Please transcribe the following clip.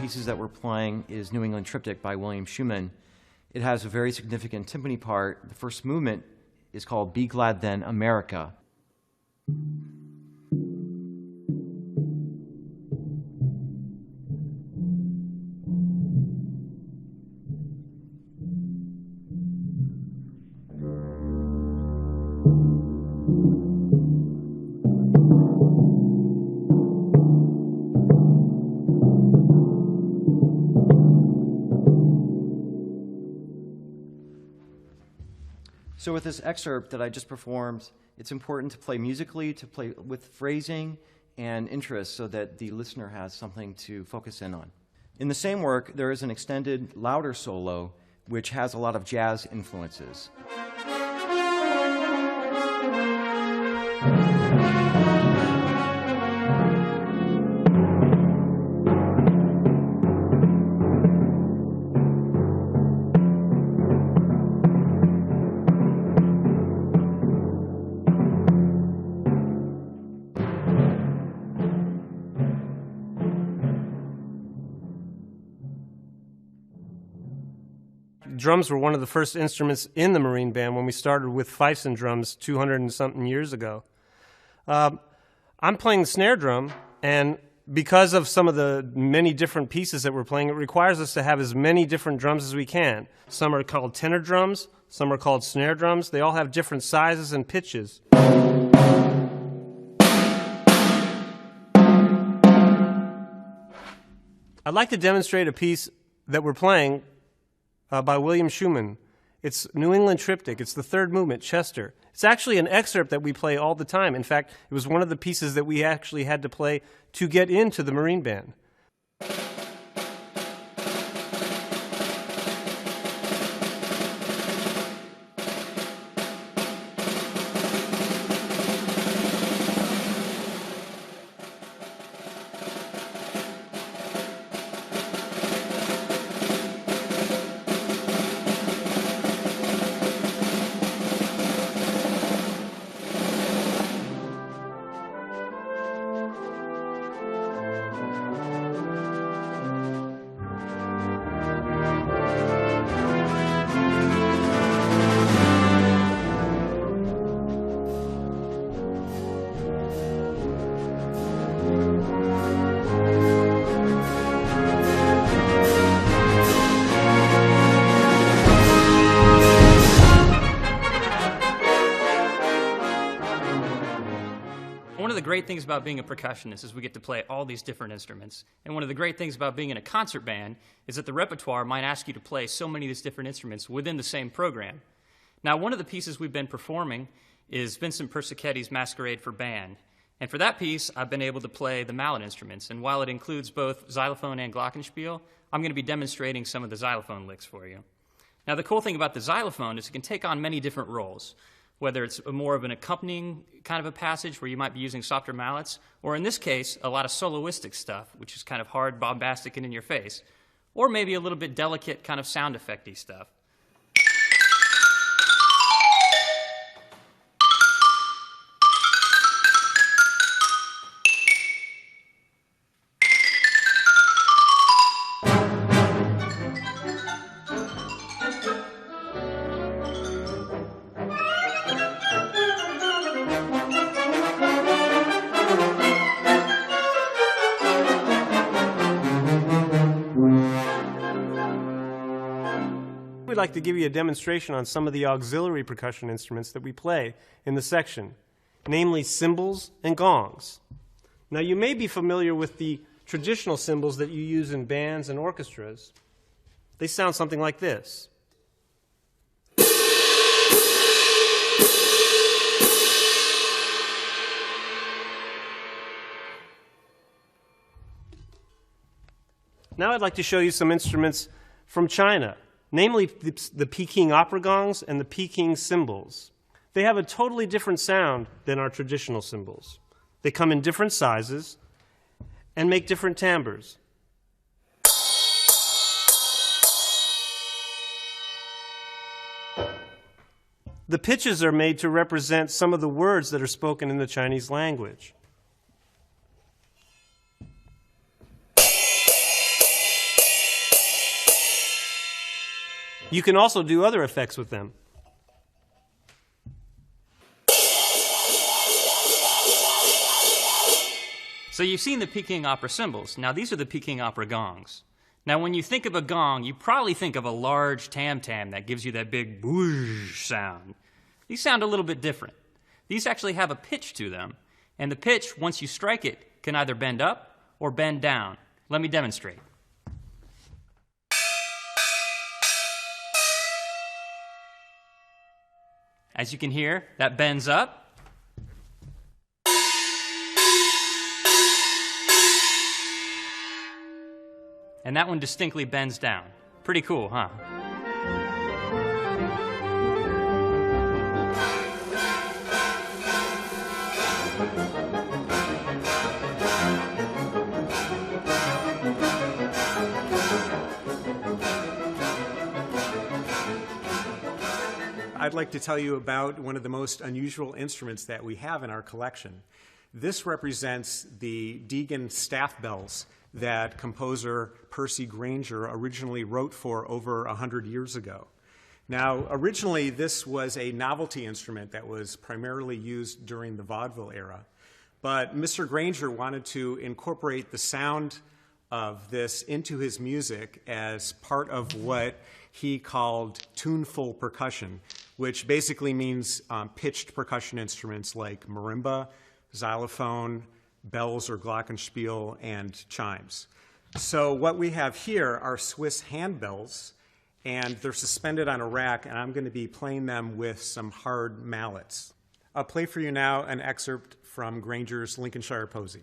pieces that we're playing is New England Triptych by William Schumann. It has a very significant timpani part. The first movement is called Be Glad Then, America. So with this excerpt that I just performed, it's important to play musically, to play with phrasing and interest so that the listener has something to focus in on. In the same work, there is an extended, louder solo which has a lot of jazz influences. Drums were one of the first instruments in the Marine Band when we started with fifes and drums 200 and something years ago. I'm playing the snare drum, and because of some of the many different pieces that we're playing, it requires us to have as many different drums as we can. Some are called tenor drums, some are called snare drums. They all have different sizes and pitches. I'd like to demonstrate a piece that we're playing by William Schumann. It's New England Triptych. It's the third movement, Chester. It's actually an excerpt that we play all the time. In fact, it was one of the pieces that we actually had to play to get into the Marine Band. One of the great things about being a percussionist is we get to play all these different instruments. And one of the great things about being in a concert band is that the repertoire might ask you to play so many of these different instruments within the same program. Now, one of the pieces we've been performing is Vincent Persichetti's Masquerade for Band. And for that piece, I've been able to play the mallet instruments. And while it includes both xylophone and glockenspiel, I'm going to be demonstrating some of the xylophone licks for you. Now, the cool thing about the xylophone is it can take on many different roles, whether it's more of an accompanying kind of a passage where you might be using softer mallets, or in this case, a lot of soloistic stuff, which is kind of hard, bombastic, and in your face, or maybe a little bit delicate kind of sound effect-y stuff. We'd like to give you a demonstration on some of the auxiliary percussion instruments that we play in the section, namely cymbals and gongs. Now, you may be familiar with the traditional cymbals that you use in bands and orchestras. They sound something like this. Now I'd like to show you some instruments from China, namely the Peking opera gongs and the Peking cymbals. They have a totally different sound than our traditional cymbals. They come in different sizes and make different timbres. The pitches are made to represent some of the words that are spoken in the Chinese language. You can also do other effects with them. So you've seen the Peking opera cymbals. Now these are the Peking opera gongs. Now when you think of a gong, you probably think of a large tam-tam that gives you that big whoosh sound. These sound a little bit different. These actually have a pitch to them, and the pitch, once you strike it, can either bend up or bend down. Let me demonstrate. As you can hear, that bends up. And that one distinctly bends down. Pretty cool, huh? I'd like to tell you about one of the most unusual instruments that we have in our collection. This represents the Deegan staff bells that composer Percy Grainger originally wrote for over 100 years ago. Now, originally, this was a novelty instrument that was primarily used during the vaudeville era. But Mr. Grainger wanted to incorporate the sound of this into his music as part of what he called tuneful percussion, which basically means pitched percussion instruments like marimba, xylophone, bells or glockenspiel, and chimes. So what we have here are Swiss handbells, and they're suspended on a rack, and I'm going to be playing them with some hard mallets. I'll play for you now an excerpt from Grainger's Lincolnshire Posy.